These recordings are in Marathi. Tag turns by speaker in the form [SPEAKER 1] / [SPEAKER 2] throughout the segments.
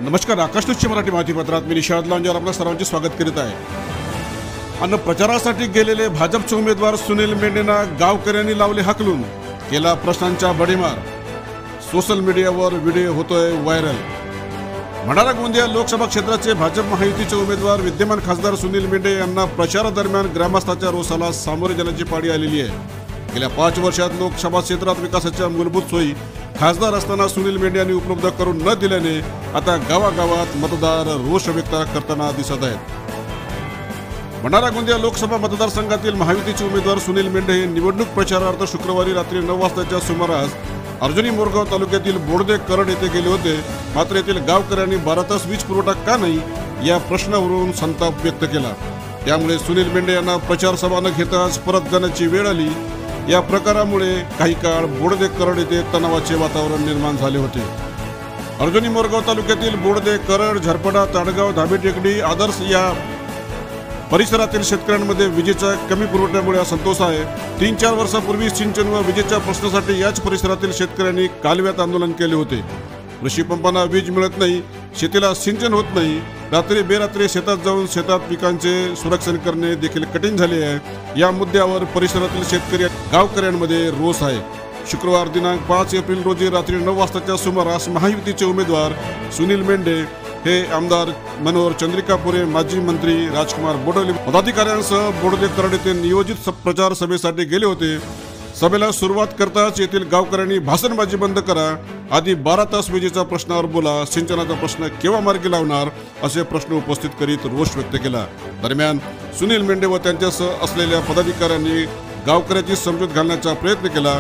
[SPEAKER 1] नमस्कार, आकाश न्यूजचे मराठी माहितीपत्रात मी निशाद लांजेवर आपल्या सर्वांचे स्वागत करीत आहे। अन्न प्रचारासाठी गेलेले भाजपचे उमेदवार सुनील मेंढेंना गावकऱ्यांनी लावले हाकलून, केला प्रश्नांचा बडीमार। सोशल मीडियावर व्हिडिओ होतोय व्हायरल। भंडारा गोंदिया लोकसभा क्षेत्राचे भाजप महायुतीचे उमेदवार विद्यमान खासदार सुनील मेंढे यांना प्रचारादरम्यान ग्रामस्थांच्या रोषाला सामोरे जाण्याची पाळी आलेली आहे। गेल्या 5 वर्षात लोकसभा क्षेत्रात विकासाच्या मूलभूत सोयी खासदार असताना सुनील मेंढे यांनी उपलब्ध करून न दिल्याने आता गावागावात मतदार रोष व्यक्त करताना दिसत आहेत। भंडारा गोंदिया लोकसभा मतदारसंघातील महायुतीचे उमेदवार सुनील मेंढे हे निवडणूक प्रचारार्थ शुक्रवारी रात्री 9 वाजताच्या सुमारास अर्जुनी मोरगाव तालुक्यातील बोडदे करड येथे गेले होते। मात्र येथील गावकऱ्यांनी 12 तास वीज पुरवठा का नाही या प्रश्नावरून संताप व्यक्त केला। त्यामुळे सुनील मेंढे यांना प्रचार सभा न घेताच परत जाण्याची वेळ आली। या प्रकारामुळे काही काळ बोडदे करड येथे तणावाचे वातावरण निर्माण झाले होते। अर्जुनी मोरगाव तालुक्यातील बोडदे करड, झरपडा, ताडगाव, धाबे टेकडी, आदर्श या परिसरातील शेतकऱ्यांमध्ये विजेच्या कमी पुरवठ्यामुळे असंतोष आहे। 3-4 वर्षापूर्वी सिंचन व विजेच्या प्रश्नासाठी याच परिसरातील शेतकऱ्यांनी कालव्यात आंदोलन केले होते। कृषी पंपांना वीज मिळत नाही, शेतीला सिंचन होत नाही, रात्री बेरात्री शेतात जाऊन शेतात पिकांचे संरक्षण करणे देखील कठीण झाले आहे। या मुद्द्यावर परिसरातील शेतकरी गावकऱ्यांमध्ये रोष आहे। शुक्रवार दिनांक 5 एप्रिल रोजी रात्री 9 वाजताच्या सुमारास महायुतीचे उमेदवार सुनील मेंढे हे आमदार मनोहर चंद्रिकापुरे, माजी मंत्री राजकुमार बोडोले पदाधिकाऱ्यांसह बोडदे करड येथे नियोजित प्रचार सभेसाठी गेले होते। सभेला सुरुवात करताच येथील गावकऱ्यांनी भाषणबाजी बंद करा, आधी 12 तास विजेच्या प्रश्नावर बोला, सिंचनाचा प्रश्न केव्हा मार्गी लावणार असे प्रश्न उपस्थित करीत रोष व्यक्त केला। दरम्यान सुनील मेंढे व त्यांच्यासह असलेल्या पदाधिकाऱ्यांनी गावकऱ्याची समजूत घालण्याचा प्रयत्न केला,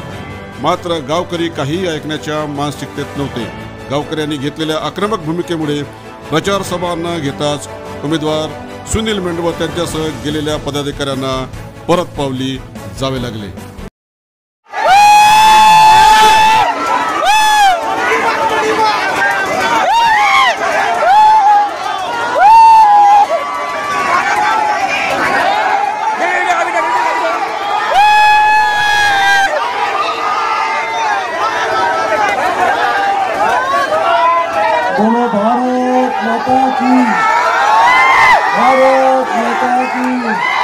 [SPEAKER 1] मात्र गावकरी काहीही ऐकण्याच्या मानसिकतेत नव्हते। गावकऱ्यांनी घेतलेल्या आक्रमक भूमिकेमुळे प्रचार सभा न घेताच उमेदवार सुनील मेंढे व त्यांच्यासह गेलेल्या पदाधिकाऱ्यांना परत पावली जावे लागले।
[SPEAKER 2] बोलो भारत माता की, भारत माता की।